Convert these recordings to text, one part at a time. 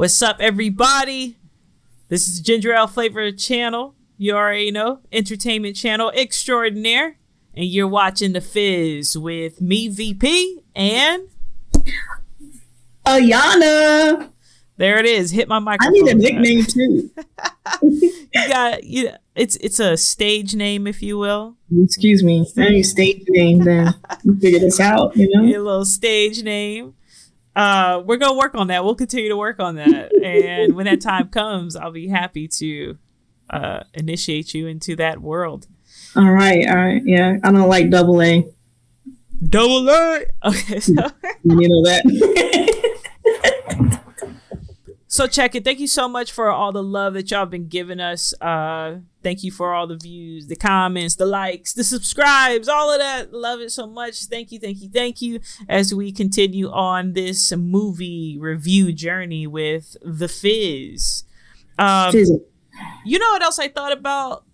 What's up, everybody? This is Ginger Ale Flavor Channel. You already know, entertainment channel extraordinaire. And you're watching The Fizz with me, VP, and... Ayana. There it is. Hit my microphone. I need a nickname, too. It's a stage name, if you will. Excuse me. I need a stage name, then. You figure this out, you know? Your little stage name. We're gonna work on that. We'll continue to work on that, and when that time comes, I'll be happy to initiate you into that world. All right. Yeah, I don't like double A. Double A. Okay, so you know that. So check it. Thank you so much for all the love that y'all been giving us. Thank you for all the views, the comments, the likes, the subscribes, all of that. Love it so much. Thank you. As we continue on this movie review journey with The Fizz. You know what else I thought about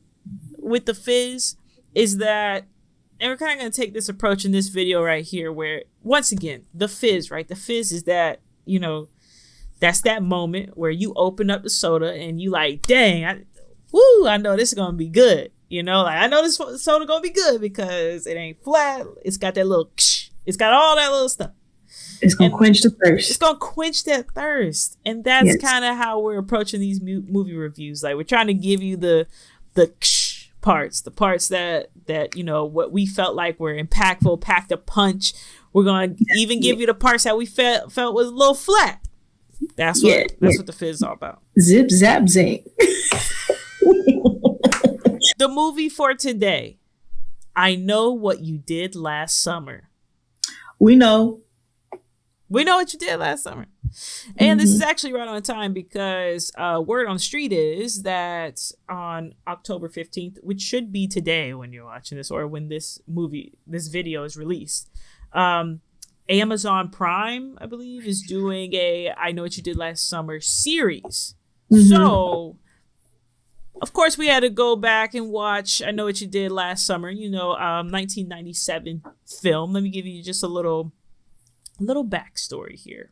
with The Fizz is that, and we're kind of going to take this approach in this video right here where, once again, The Fizz, right? The Fizz is that, you know, that's that moment where you open up the soda and you like, dang, I know this is going to be good. You know, like I know this soda going to be good because it ain't flat. It's got that little, it's got all that little stuff. It's going to quench the thirst. It's going to quench that thirst. And that's kind of how we're approaching these movie reviews. Like we're trying to give you the parts, the parts that, you know, what we felt like were impactful, packed a punch. We're going to even give you the parts that we felt was a little flat. That's what The Fizz is all about. Zip, zap, zing. The movie for today. I Know What You Did Last Summer. We know what you did last summer. And this is actually right on time because word on the street is that on October 15th, which should be today when you're watching this or when this video is released, Amazon Prime, I believe, is doing a I Know What You Did Last Summer series. So, of course, we had to go back and watch I Know What You Did Last Summer, 1997 film. Let me give you just a little backstory here.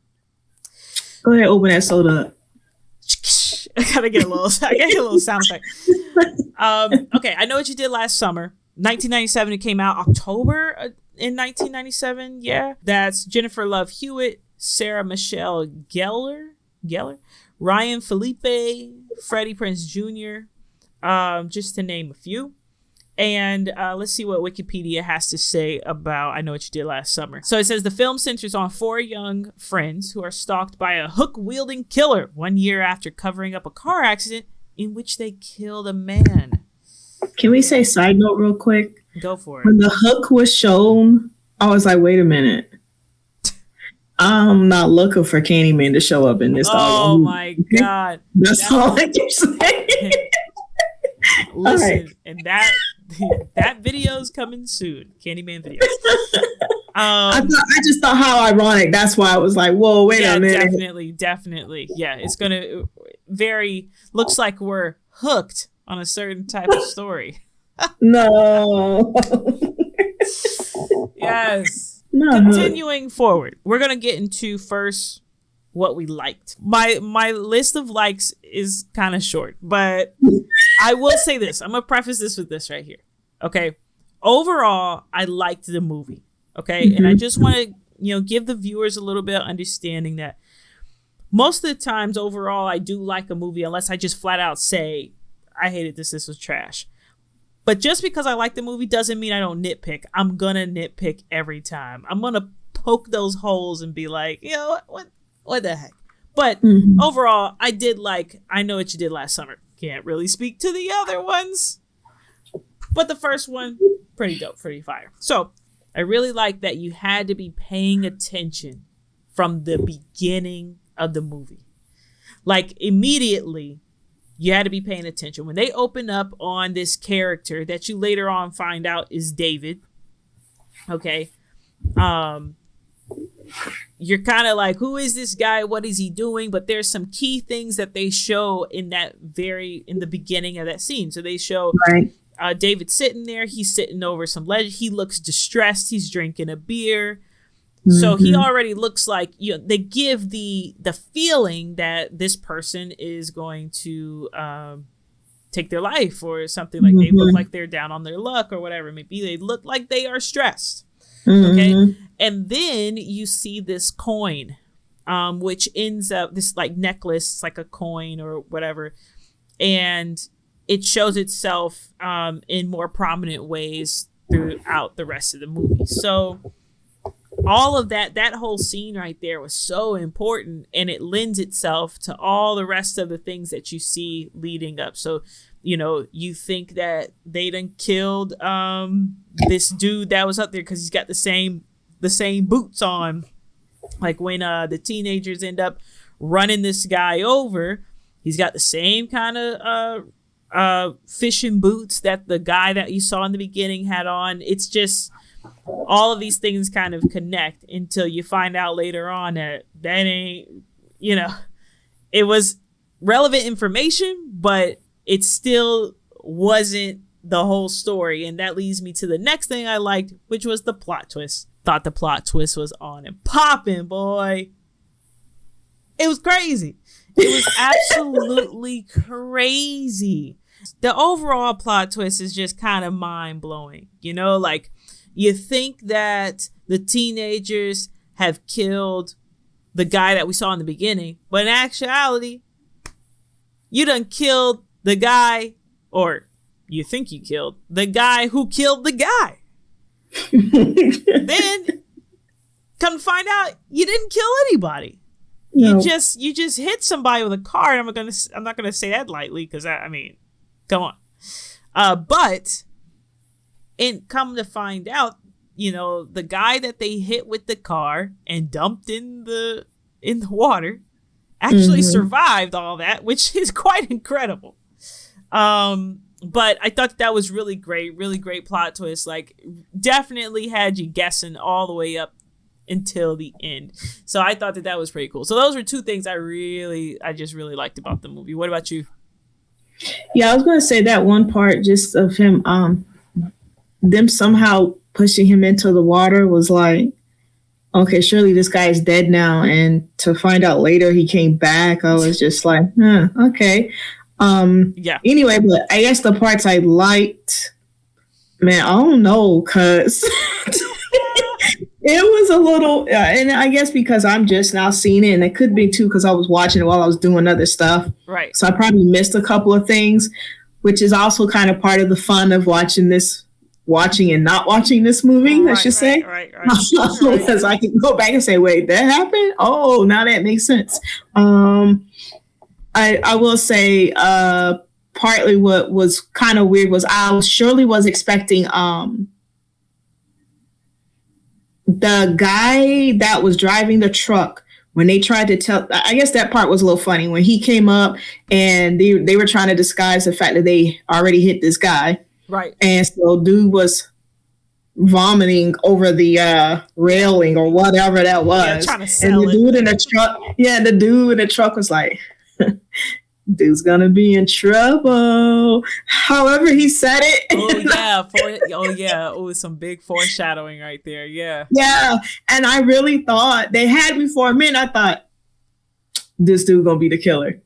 Go ahead, open that soda up. I gotta get a little sound effect. Okay, I Know What You Did Last Summer. 1997, it came out October in 1997. Yeah, that's Jennifer Love Hewitt, Sarah Michelle Gellar, Ryan Felipe, Freddie Prinze Jr., just to name a few. And let's see what Wikipedia has to say about I Know What You Did Last Summer. So it says the film centers on 4 young friends who are stalked by a hook-wielding killer 1 year after covering up a car accident in which they killed a man. Can we say side note real quick? Go for it. When the hook was shown, I was like, wait a minute. I'm not looking for Candyman to show up in this. Oh my God. That's all I can say. Listen, right. And that video's coming soon. Candyman video. I just thought how ironic. That's why I was like, whoa, wait a minute. Definitely. Yeah, it's going to looks like we're hooked on a certain type of story. No. Yes. Continuing forward, we're going to get into first what we liked. My list of likes is kind of short, but I will say this. I'm going to preface this with this right here. Okay. Overall, I liked the movie. Okay. And I just want to, give the viewers a little bit of understanding that most of the times overall, I do like a movie unless I just flat out say, I hated this was trash. But just because I like the movie doesn't mean I don't nitpick. I'm going to nitpick every time. I'm going to poke those holes and be like, what the heck? But overall, I did like I Know What You Did Last Summer. Can't really speak to the other ones. But the first one, pretty dope, pretty fire. So I really like that you had to be paying attention from the beginning of the movie. Like immediately, you had to be paying attention. When they open up on this character that you later on find out is David, okay, you're kind of like, who is this guy? What is he doing? But there's some key things that they show in the beginning of that scene. So they show David sitting there. He's sitting over some ledge. He looks distressed. He's drinking a beer. So he already looks like, you know, they give the feeling that this person is going to take their life or something. Like they look like they're down on their luck or whatever. Maybe they look like they are stressed. Okay. And then you see this coin, which ends up this like necklace, it's like a coin or whatever. And it shows itself in more prominent ways throughout the rest of the movie. So all of that whole scene right there was so important, and it lends itself to all the rest of the things that you see leading up. So, you know, you think that they done killed this dude that was up there because he's got the same boots on. Like when the teenagers end up running this guy over, he's got the same kind of fishing boots that the guy that you saw in the beginning had on. It's just all of these things kind of connect until you find out later on that ain't, you know, it was relevant information, but it still wasn't the whole story. And that leads me to the next thing I liked, which was the plot twist. Thought the plot twist was on and popping, boy. It was crazy. It was absolutely crazy. The overall plot twist is just kind of mind-blowing. You know, like, you think that the teenagers have killed the guy that we saw in the beginning, but in actuality, you done killed the guy, or you think you killed the guy who killed the guy. Then come to find out you didn't kill anybody. No. You just hit somebody with a car. And I'm not gonna say that lightly, because I mean, come on. But come to find out, you know, the guy that they hit with the car and dumped in the water actually survived all that, which is quite incredible. But I thought that was really great plot twist. Like, definitely had you guessing all the way up until the end. So I thought that was pretty cool. So those were two things I just really liked about the movie. What about you? Yeah, I was going to say that one part just of him, them somehow pushing him into the water was like, okay, surely this guy is dead now. And to find out later he came back, I was just like, okay. Yeah. Anyway, but I guess the parts I liked, man, I don't know, cause it was a little, and I guess because I'm just now seeing it, and it could be too because I was watching it while I was doing other stuff. Right. So I probably missed a couple of things, which is also kind of part of the fun of watching and not watching this movie, I should say. Right. Because I can go back and say, wait, that happened? Oh, now that makes sense. I will say partly what was kind of weird was I surely was expecting the guy that was driving the truck, when they tried to tell, I guess that part was a little funny when he came up and they were trying to disguise the fact that they already hit this guy. Right. And so dude was vomiting over the railing or whatever that was. Yeah, trying to sell and the dude in the truck was like, dude's gonna be in trouble. However he said it. Oh yeah. Some big foreshadowing right there. Yeah. Yeah. And I really thought they had me for a minute. I thought this dude gonna be the killer.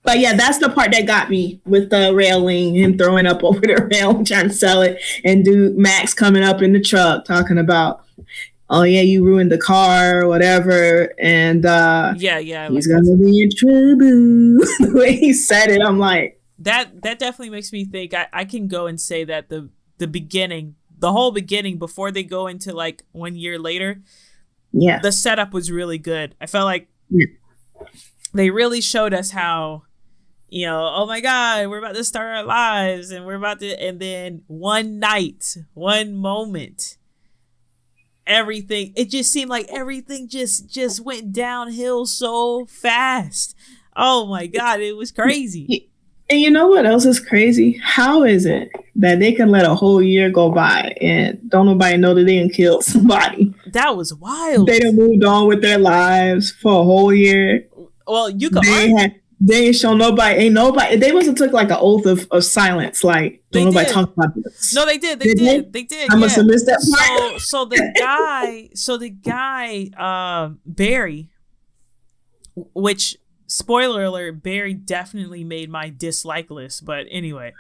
But yeah, that's the part that got me with the railing, him throwing up over the rail, trying to sell it, and dude Max coming up in the truck talking about, oh yeah, you ruined the car or whatever, and he's gonna be in trouble. The way he said it, I'm like, that definitely makes me think I can go and say that the beginning, the whole beginning before they go into like 1 year later, yeah, the setup was really good. I felt like they really showed us how, you know, oh my God, we're about to start our lives, and then one night, one moment, everything, it just seemed like everything just went downhill so fast. Oh my God, it was crazy. And you know what else is crazy? How is it that they can let a whole year go by and don't nobody know that they done killed somebody? That was wild. They done moved on with their lives for a whole year. Well, you could They ain't show nobody. Ain't nobody. They must have took like an oath of silence. Like don't nobody talk about this. No, they did. They did. I must have missed that part. So the guy, Barry, which spoiler alert, Barry definitely made my dislike list. But anyway,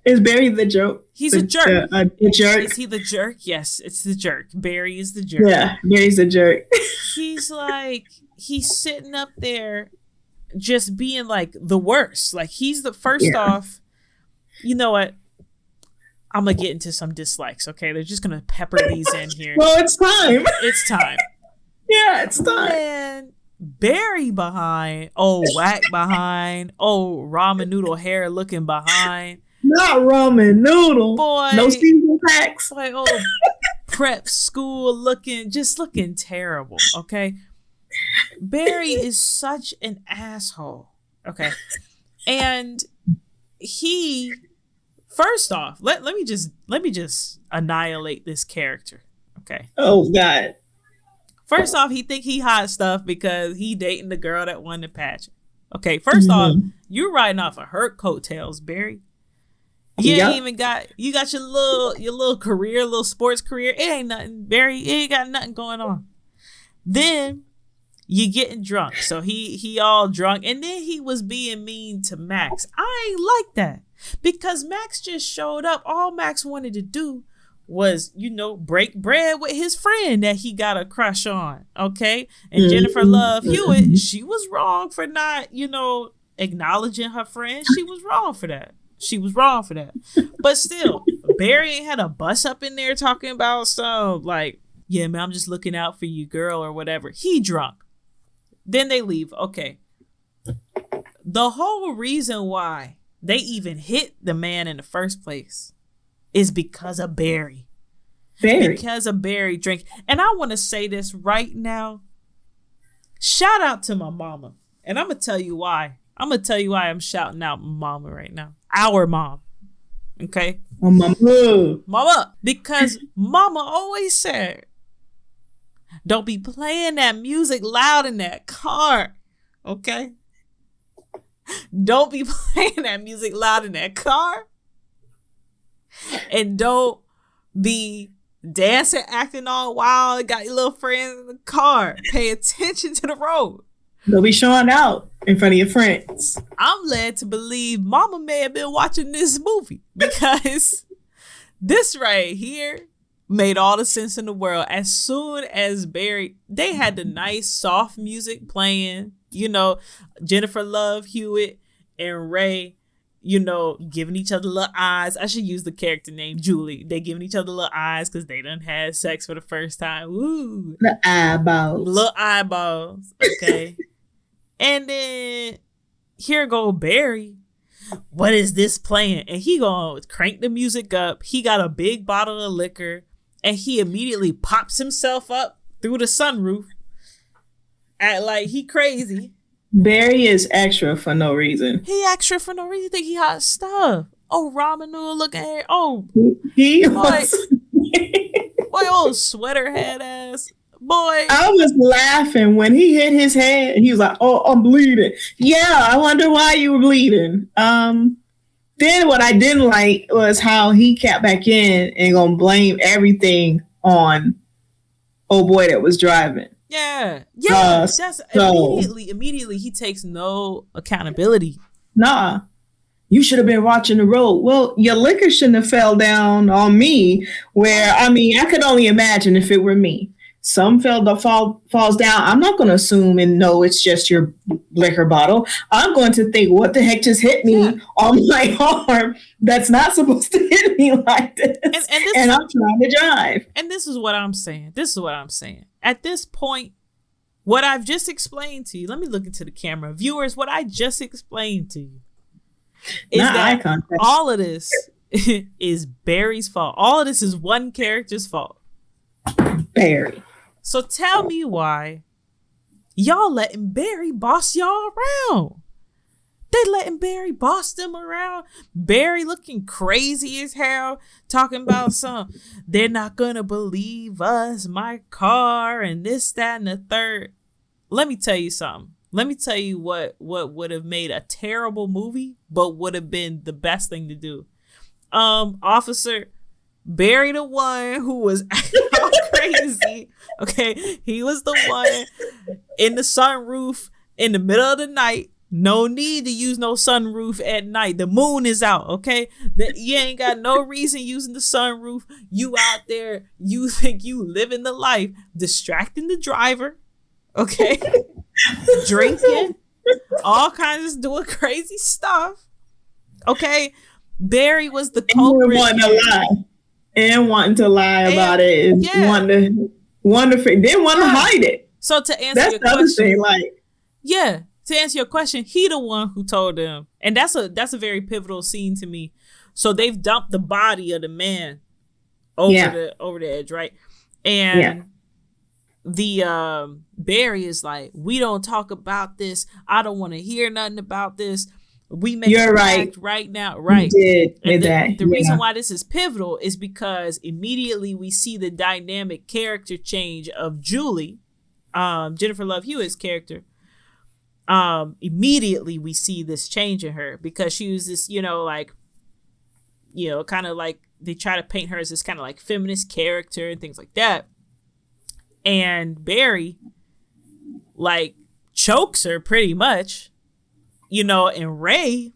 is Barry the joke? He's a jerk. The jerk. Is he the jerk? Yes, it's the jerk. Barry is the jerk. Yeah, Barry's the jerk. He's sitting up there just being like the worst. Like he's the first off, you know what? I'm going to get into some dislikes, okay? They're just going to pepper these in here. Well, it's time. It's time. Yeah, it's time. And Barry behind. Oh, Whack behind. Oh, ramen noodle hair looking behind. Not ramen noodle. Boy. No season packs. Boy, oh, prep school looking terrible, okay? Barry is such an asshole. Okay. And he, first off, let me just annihilate this character. Okay. Oh God. First off, he think he hot stuff because he dating the girl that won the pageant. Okay, first off, you're riding off of her coattails, Barry. You ain't even got your little career, little sports career. It ain't nothing, Barry. It ain't got nothing going on. Then you getting drunk. So he all drunk. And then he was being mean to Max. I ain't like that. Because Max just showed up. All Max wanted to do was, break bread with his friend that he got a crush on. Okay? And Jennifer Love Hewitt, she was wrong for not, acknowledging her friend. She was wrong for that. But still, Barry ain't had a bus up in there talking about some like, yeah, man, I'm just looking out for you, girl, or whatever. He drunk. Then they leave. Okay. The whole reason why they even hit the man in the first place is because of Barry. Because of Barry drink. And I want to say this right now. Shout out to my mama. And I'm going to tell you why. I'm shouting out my mama right now. Our mom. Okay? Mama. Because mama always said, don't be playing that music loud in that car. Okay? Don't be playing that music loud in that car. And don't be dancing, acting all wild. Got your little friends in the car. Pay attention to the road. Don't be showing out in front of your friends. I'm led to believe mama may have been watching this movie because this right here made all the sense in the world. As soon as Barry, they had the nice soft music playing, Jennifer Love Hewitt and Ray, giving each other little eyes. I should use the character name Julie. They giving each other little eyes because they done had sex for the first time. Ooh. The eyeballs. Little eyeballs. Okay. And then here go Barry. What is this playing? And he gonna crank the music up. He got a big bottle of liquor and he immediately pops himself up through the sunroof. Act like he crazy. Barry is extra for no reason. He extra for no reason. You think he hot stuff. Oh, ramen noodle looking hair. Oh, boy, old sweater head ass. Boy. I was laughing when he hit his head. He was like, oh, I'm bleeding. Yeah, I wonder why you were bleeding. Then what I didn't like was how he kept back in and gonna blame everything on old boy that was driving. Yeah. That's immediately he takes no accountability. Nah. You should have been watching the road. Well, your liquor shouldn't have fell down on me where, I could only imagine if it were me. Some falls down. I'm not going to assume and know it's just your liquor bottle. I'm going to think, what the heck just hit me on my arm that's not supposed to hit me like this? And I'm trying to drive. And this is what I'm saying. At this point, what I've just explained to you, let me look into the camera. Viewers, what I just explained to you is that all of this is Barry's fault. All of this is one character's fault. Barry. So tell me why y'all letting Barry boss y'all around. They letting Barry boss them around. Barry looking crazy as hell, talking about they're not gonna believe us, my car, and this, that, and the third. Let me tell you something. let me tell you what would have made a terrible movie, but would have been the best thing to do. Officer Barry, the one who was all crazy. Okay, he was the one in the sunroof in the middle of the night. No need to use no sunroof at night. The moon is out, okay? You ain't got no reason using the sunroof. You out there, you think you living the life, distracting the driver, okay? Drinking, all kinds of doing crazy stuff, okay? Barry was the culprit. Wanting to lie about it. Didn't want to hide it. So to answer your question, other thing, like, yeah. To answer your question, he the one who told them. And that's a very pivotal scene to me. So they've dumped the body of the man over the edge, right? And the Barry is like, we don't talk about this. I don't want to hear nothing about this. We make You're right. Right now. Right. You did the reason why this is pivotal is because immediately we see the dynamic character change of Julie, Jennifer Love Hewitt's character. Immediately we see this change in her because she was this, kind of like they try to paint her as this kind of like feminist character and things like that. And Barry like chokes her pretty much, and Ray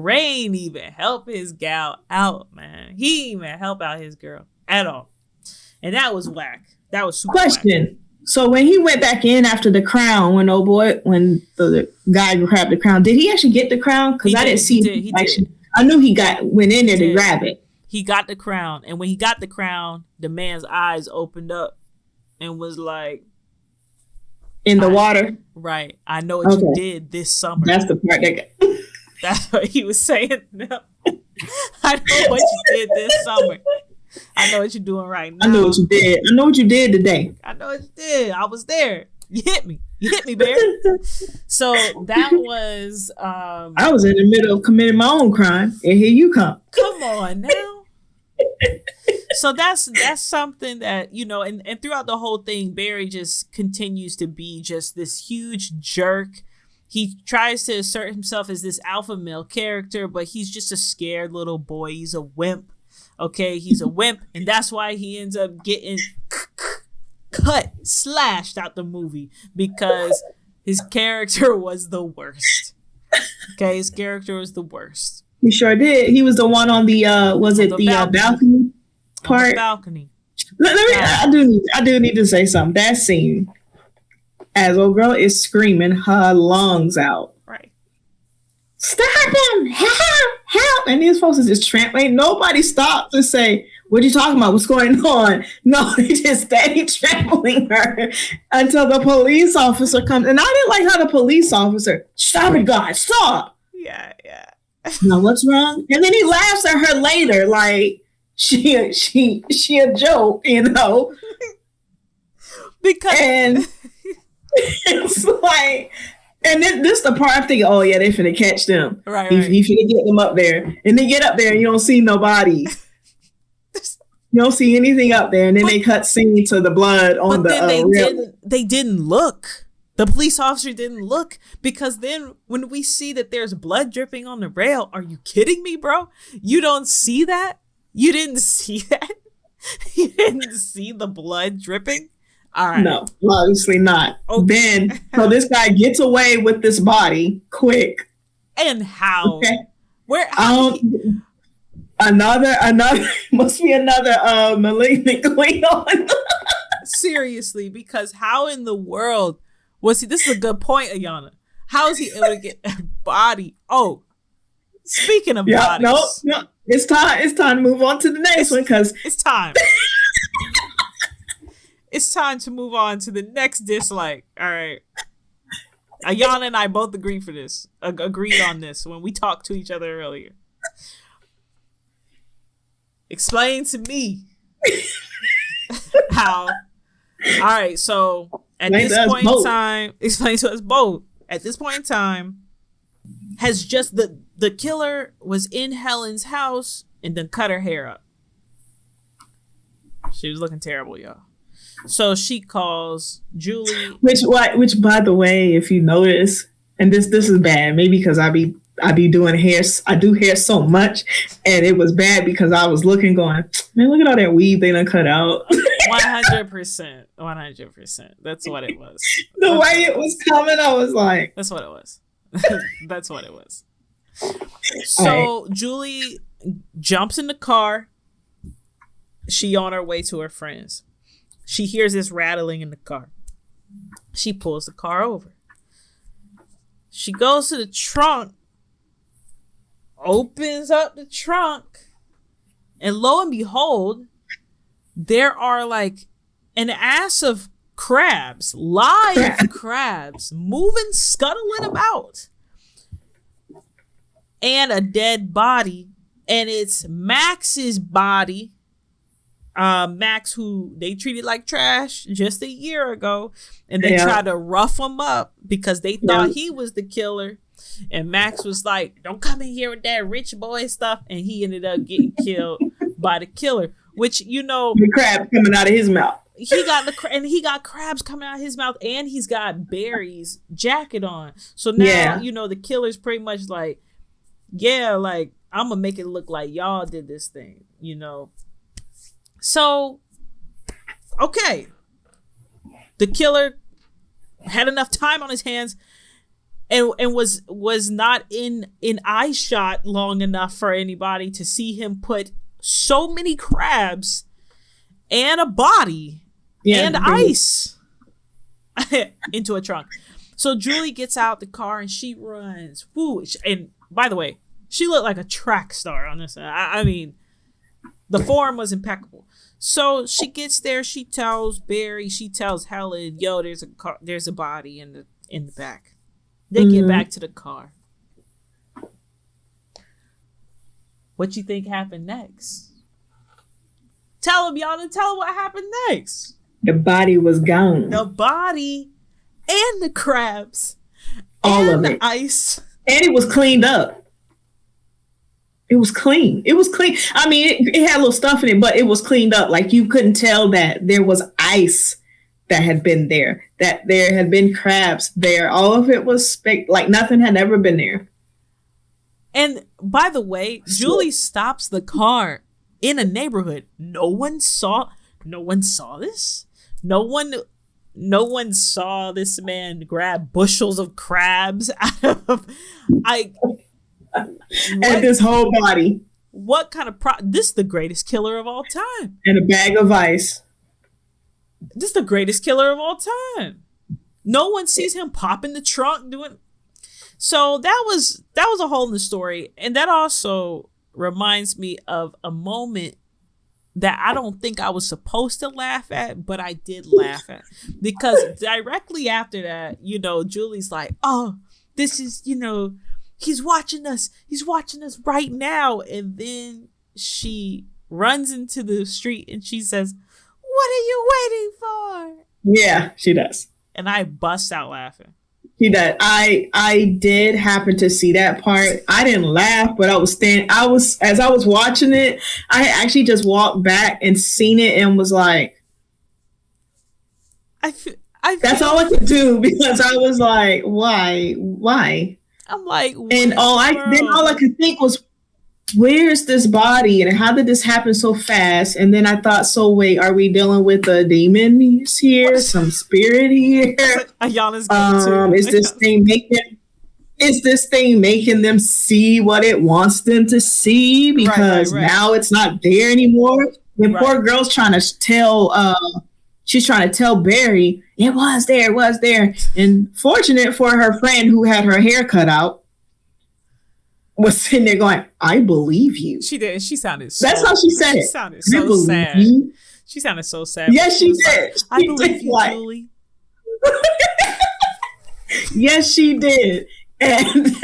ain't even help his gal out, man. He ain't even help out his girl at all. And that was whack. That was super Question. whack. So when he went back in after the crown, when the guy grabbed the crown, did he actually get the crown? Because I didn't see. He did. I knew he went in there to grab it. He got the crown, and when he got the crown, the man's eyes opened up and was like, "In the water." Right. I know what you did this summer. That's the part That's what he was saying. No. I know what you did this summer. I know what you're doing right now. I know what you did. I know what you did today. I know what you did. I was there. You hit me. You hit me, Bear. So that was... I was in the middle of committing my own crime, and here you come. Come on now. So that's something that, and throughout the whole thing, Barry just continues to be just this huge jerk. He tries to assert himself as this alpha male character, but he's just a scared little boy. He's a wimp. Okay, he's a wimp, and that's why he ends up getting slashed out the movie, because his character was the worst. Okay, his character was the worst. He sure did. He was the one on the balcony part. The balcony. Let me. I do need to say something. That scene, as old girl is screaming her lungs out. Right. Stop him! Help! And these folks are just trampling. Nobody stopped to say, "What are you talking about? What's going on?" No, they just steady trampling her until the police officer comes. And I didn't like how the police officer, "Stop it, guys! Stop!" Yeah. Now what's wrong? And then he laughs at her later, like she a joke, Because and it's like. And then this the part I'm thinking, oh yeah, they finna catch them. Right. He finna get them up there. And they get up there and you don't see nobody. You don't see anything up there. And then they cut scene to the blood on the rail. They didn't look. The police officer didn't look, because then when we see that there's blood dripping on the rail, are you kidding me, bro? You don't see that? You didn't see that? You didn't see the blood dripping? All right. No, obviously not. Okay. Then, so this guy gets away with this body quick. And how? Okay. Where? Another must be another malignant going on. Seriously, because how in the world was he? This is a good point, Ayana. How is he able to get a body? Oh, speaking of bodies, no, it's time. It's time to move on to the next one, because it's time. It's time to move on to the next dislike. All right. Ayana and I both agreed on this when we talked to each other earlier. Explain to me how. All right. So at this point in time, explain to us both. At this point in time, has just the killer was in Helen's house and then cut her hair up. She was looking terrible, y'all. So she calls Julie. Which by the way, if you notice, and this is bad, maybe because I be doing hair. I do hair so much, and it was bad because I was looking, going, man, look at all that weave they done cut out. 100%, 100%. That's what it was. The way it was coming, I was like, that's what it was. That's what it was. So right. Julie jumps in the car. She on her way to her friends. She hears this rattling in the car. She pulls the car over. She goes to the trunk, opens up the trunk, and lo and behold, there are like an ass of crabs, live crabs, moving, scuttling about. And a dead body. And it's Max's body. Max, who they treated like trash just a year ago. And they tried to rough him up because they thought he was the killer. And Max was like, don't come in here with that rich boy stuff. And he ended up getting killed by the killer. Which, you know, the crab coming out of his mouth. He got crabs coming out of his mouth, and he's got Barry's jacket on. So now, you know, the killer's pretty much like, yeah, like, I'm gonna make it look like y'all did this thing, you know. So, okay, the killer had enough time on his hands, and was not in eye shot long enough for anybody to see him put so many crabs and a body and ice into a trunk. So Julie gets out the car and she runs. Woo! And by the way, she looked like a track star on this. I mean, the form was impeccable. So she gets there. She tells Barry. She tells Helen, "Yo, there's a body in the back." They get back to the car. What you think happened next? Tell them, y'all, and tell them what happened next. The body was gone. The body and the crabs. All and of the it. Ice. And it was cleaned up. It was clean. It was clean. I mean, it had a little stuff in it, but it was cleaned up. Like, you couldn't tell that there was ice that had been there, that there had been crabs there. All of it was like nothing had ever been there. And by the way, Julie stops the car in a neighborhood. No one saw this. No one saw this man grab bushels of crabs out of and this whole body. What kind of this is the greatest killer of all time. And a bag of ice. This is the greatest killer of all time. No one sees him pop in the trunk doing. So that was a hole in the story. And that also reminds me of a moment that I don't think I was supposed to laugh at, but I did laugh at. Because directly after that, you know, Julie's like, oh, this is, you know, he's watching us right now. And then she runs into the street and she says, what are you waiting for? Yeah, she does. And I bust out laughing. She does. I did happen to see that part. I didn't laugh, but as I was watching it, I actually just walked back and seen it and was like, that's all I could do, because I was like, why? I'm like, and all I could think was, where's this body and how did this happen so fast? And then I thought, so wait, are we dealing with a demon here? Some spirit here? Ayana's is this thing making them see what it wants them to see? Because now it's not there anymore. The poor girl's trying to tell she's trying to tell Barry, it was there. And fortunate for her friend who had her hair cut out, was sitting there going, I believe you. She did. She sounded That's how she said it. She sounded so sad. She sounded so sad. Yes, she did. I believe you, Julie. Yes, she did. And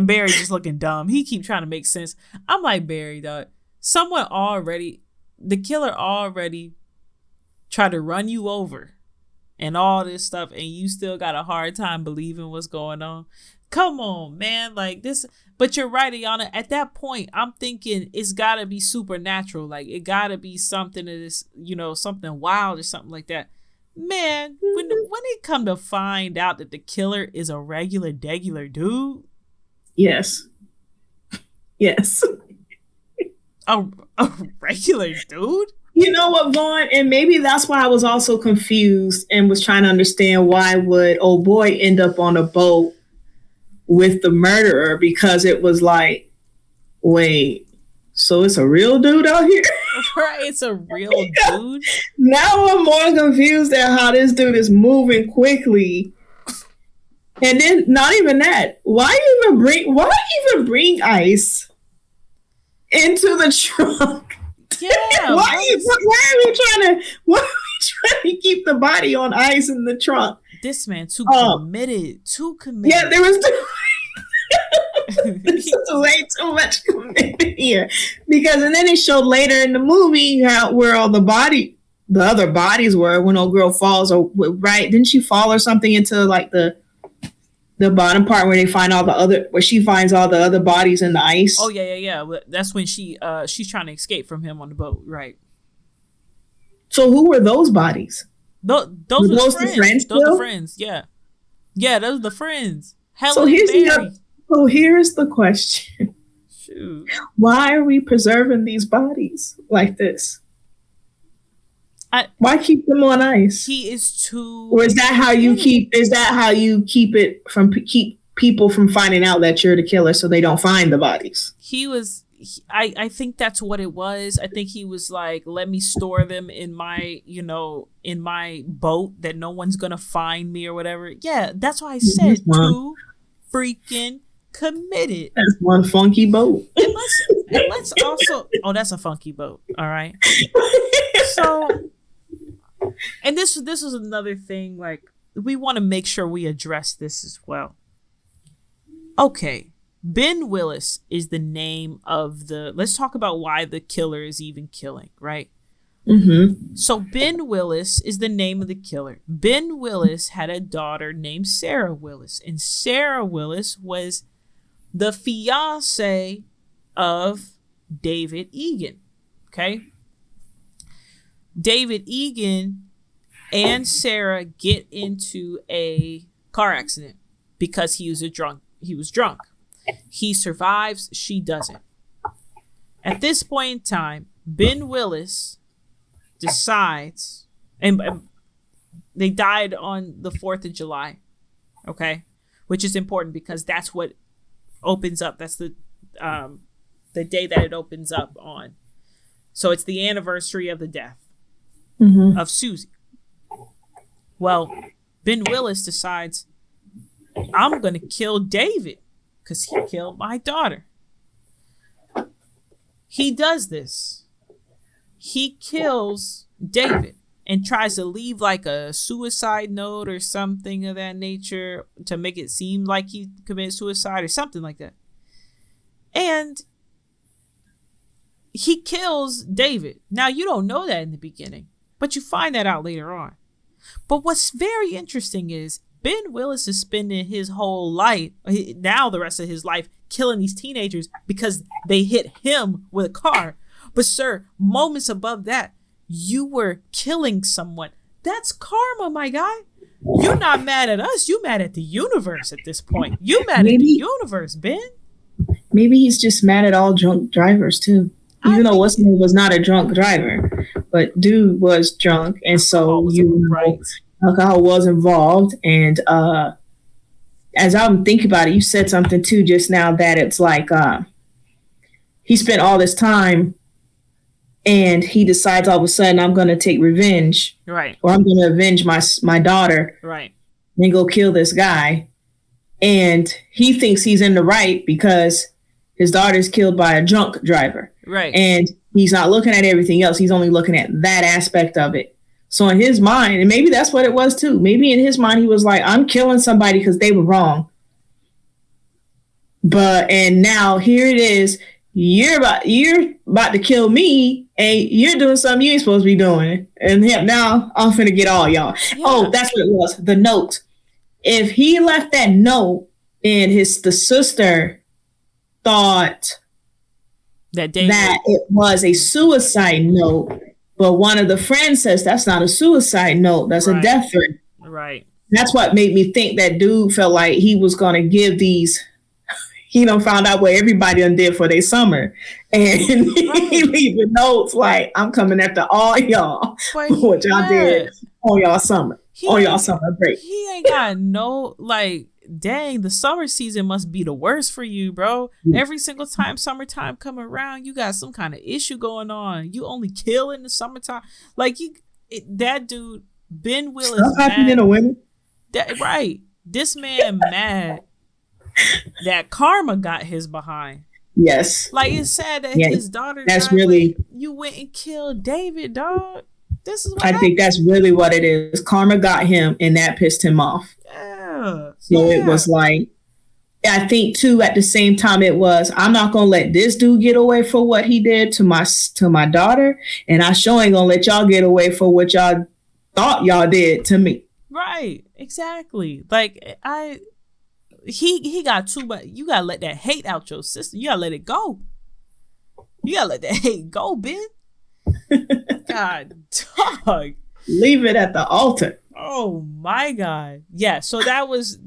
Barry just looking dumb. He keep trying to make sense. I'm like, Barry, dog. The killer already tried to run you over and all this stuff, and you still got a hard time believing what's going on. Come on, man. Like this, but you're right, Ayana. At that point, I'm thinking it's gotta be supernatural. Like it gotta be something that is, something wild or something like that. Man, when it come to find out that the killer is a regular dude. Yes. Yes. A regular dude? You know what, Vaughn? And maybe that's why I was also confused and was trying to understand why would old boy end up on a boat with the murderer, because it was like, wait, so it's a real dude out here? Right, it's a real dude. Now I'm more confused at how this dude is moving quickly. And then not even that. Why even bring ice into the trunk? Yeah. Why are we trying to keep the body on ice in the trunk? This man too committed. Yeah, there was way too much commitment here. And then it showed later in the movie where all the other bodies were when old girl falls, or right? Didn't she fall or something into like the bottom part where she finds all the other bodies in the ice? Oh yeah. That's when she's trying to escape from him on the boat, right? So who were those bodies? Those are the friends. Those are the friends. Yeah, those are the friends. So here's the question. Shoot. Why are we preserving these bodies like this? Why keep them on ice? He is too. Or is that how you keep people from finding out that you're the killer, so they don't find the bodies? I think that's what it was. I think he was like, let me store them in my boat that no one's gonna find me or whatever. Yeah, that's why I said too freaking committed. That's one funky boat. And let's also. Oh, that's a funky boat. All right. So, and this was another thing. Like, we want to make sure we address this as well. Okay. Ben Willis is the name of let's talk about why the killer is even killing, right? Mm-hmm. So Ben Willis is the name of the killer. Ben Willis had a daughter named Sarah Willis, and Sarah Willis was the fiance of David Egan, okay? David Egan and Sarah get into a car accident because he was drunk. He survives, she doesn't. At this point in time, Ben Willis decides, and they died on the 4th of July, okay? Which is important because that's what opens up. That's the day that it opens up on. So it's the anniversary of the death of Susie. Well, Ben Willis decides, I'm going to kill David because he killed my daughter. He does this. He kills David and tries to leave like a suicide note or something of that nature to make it seem like he committed suicide or something like that. And he kills David. Now, you don't know that in the beginning, but you find that out later on. But what's very interesting is Ben Willis is spending his whole life, now the rest of his life, killing these teenagers because they hit him with a car. But sir, moments above that, you were killing someone. That's karma, my guy. You're not mad at us. You're mad at the universe at this point. You're mad at the universe, Ben. Maybe he's just mad at all drunk drivers too. Even though Weston was not a drunk driver, but dude was drunk, and so alcohol was involved. And as I'm thinking about it, you said something too just now that it's like he spent all this time, and he decides all of a sudden, I'm going to take revenge, right? Or I'm going to avenge my daughter, right? And go kill this guy, and he thinks he's in the right because his daughter's killed by a drunk driver. Right. And he's not looking at everything else. He's only looking at that aspect of it. So in his mind, and maybe that's what it was too. Maybe in his mind, he was like, I'm killing somebody because they were wrong. And now here it is. You're about to kill me, and you're doing something you ain't supposed to be doing. And now I'm finna get all y'all. Yeah. Oh, that's what it was. The note. If he left that note, and the sister thought that it was a suicide note, but one of the friends says that's not a suicide note, that's a death threat. Right. That's what made me think that dude felt like he was going to give these. He done found out what everybody done did for their summer, and he leaving notes like, "I'm coming after all y'all for what y'all did on y'all summer, y'all summer break." He ain't got no like. Dang, the summer season must be the worst for you, bro. Every single time summertime come around, you got some kind of issue going on. You only kill in the summertime. Like that dude, Ben Willis. Stuff happened in the winter. Right. This man mad that karma got his behind. Yes. Like it's sad that his daughter. That's really. You went and killed David, dog. This is what I think that's really what it is. Karma got him, and that pissed him off. So it was like, I think too, at the same time, it was, I'm not going to let this dude get away for what he did to my daughter. And I sure ain't going to let y'all get away for what y'all thought y'all did to me. Right. Exactly. Like he got too much. You got to let that hate out your system. You got to let it go. You got to let that hate go, Ben. God, dog. Leave it at the altar. Oh my God. Yeah, so that was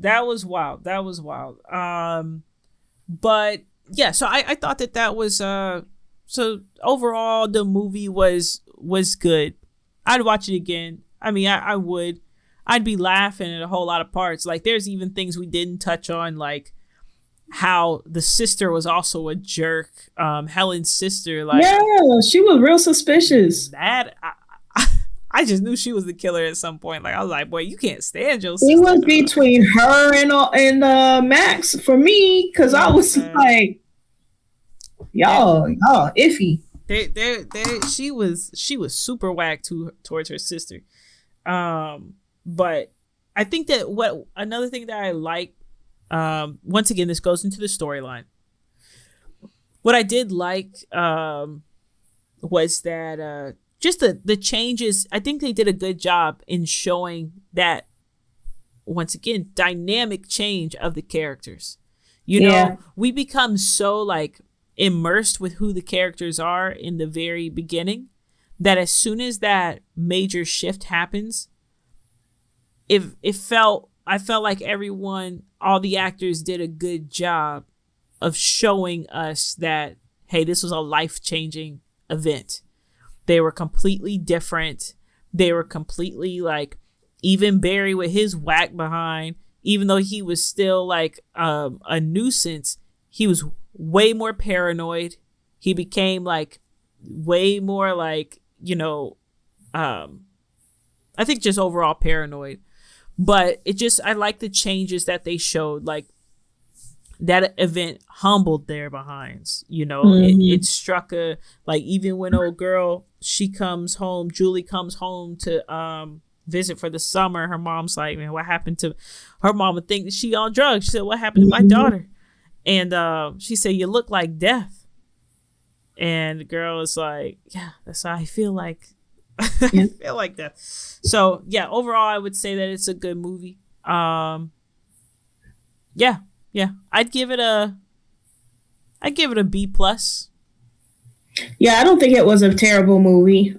wild. That was wild. But yeah, so I thought that was so overall the movie was good. I'd watch it again. I mean, I would. I'd be laughing at a whole lot of parts. Like there's even things we didn't touch on, like how the sister was also a jerk. Helen's sister, like, yeah, she was real suspicious. That I just knew she was the killer at some point. Like I was like, boy, you can't stand your sister. It was between her and Max for me, because I was like, y'all iffy. She was super whack towards her sister. But I think that another thing that I like, once again, this goes into the storyline. What I did like was that just the changes. I think they did a good job in showing that, once again, dynamic change of the characters. You know, we become so like immersed with who the characters are in the very beginning that as soon as that major shift happens, I felt like all the actors did a good job of showing us that, hey, this was a life-changing event. They were completely different. They were completely like, even Barry with his whack behind, even though he was still like a nuisance, he was way more paranoid. He became like way more like, I think just overall paranoid. But I like the changes that they showed. Like that event humbled their behinds, it struck like even when old girl, Julie comes home to visit for the summer. Her mom's like, man, what happened to her? Mom would think that she on drugs. She said, what happened to my daughter? And she said, you look like death. And the girl is like, yeah, that's how I feel like. I feel like that. So yeah, overall I would say that it's a good movie. Yeah, I'd give it a B+. Yeah, I don't think it was a terrible movie.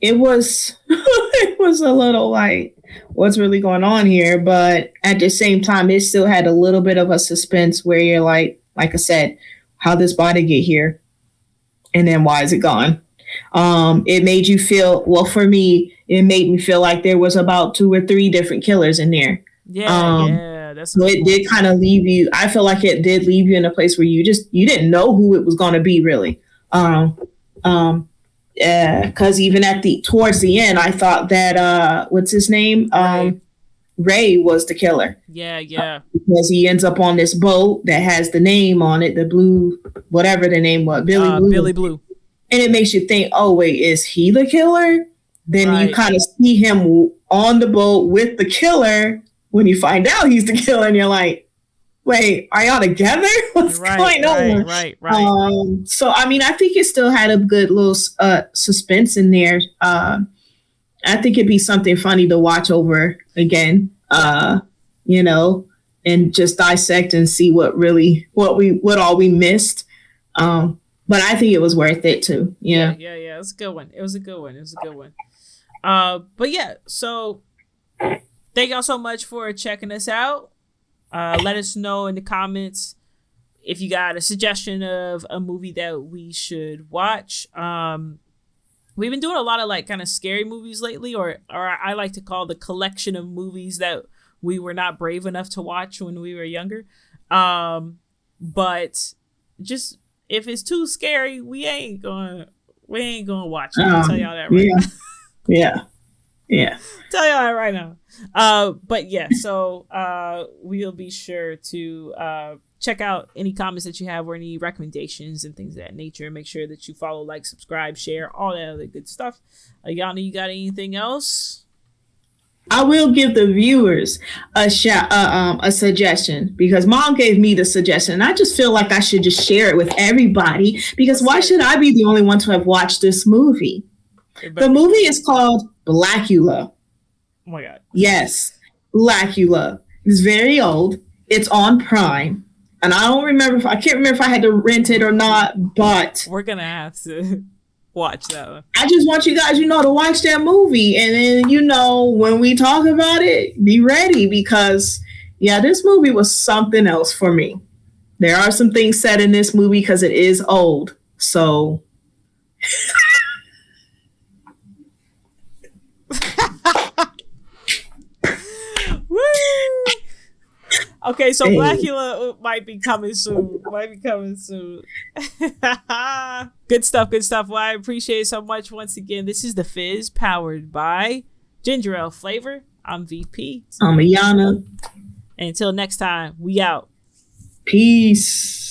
It was it was a little like, what's really going on here? But at the same time, it still had a little bit of a suspense where you're like I said, how this body get here? And then why is it gone? It made you feel, well, for me, it made me feel like there was about 2 or 3 different killers in there. So it did kind of leave you, I feel like it did leave you in a place where you didn't know who it was going to be, really. Because even towards the end, I thought that, what's his name? Ray was the killer. Yeah. Because he ends up on this boat that has the name on it, the blue, whatever the name was, Billy Blue. And it makes you think, oh, wait, is he the killer? Then you kind of see him on the boat with the killer when you find out he's the killer. And you're like, wait, are y'all together? What's going on? Right. So, I mean, I think it still had a good little suspense in there. I think it'd be something funny to watch over again. and just dissect and see what all we missed. But I think it was worth it too. Yeah. It was a good one. It was a good one. But yeah, so thank y'all so much for checking us out. Let us know in the comments if you got a suggestion of a movie that we should watch. We've been doing a lot of like kind of scary movies lately, or I like to call the collection of movies that we were not brave enough to watch when we were younger. But just if it's too scary, we ain't gonna watch it. I'll tell y'all that right now. Yeah. Tell y'all that right now. But yeah, so we'll be sure to check out any comments that you have or any recommendations and things of that nature. Make sure that you follow, like, subscribe, share, all that other good stuff. Yana, you got anything else? I will give the viewers a suggestion, because Mom gave me the suggestion. And I just feel like I should just share it with everybody, because why should I be the only one to have watched this movie? The movie is called Blackula. Oh my God. Yes, Blackula. It's very old. It's on Prime. And I can't remember if I had to rent it or not, but we're going to have to watch that one. I just want you guys, to watch that movie. And then, when we talk about it, be ready, because, this movie was something else for me. There are some things said in this movie because it is old. So. Woo! Okay, so Blackula might be coming soon. Good stuff. Well, I appreciate it so much. Once again, this is The Fizz, powered by Ginger Ale Flavor. I'm VP. I'm Ayana. And until next time, we out. Peace.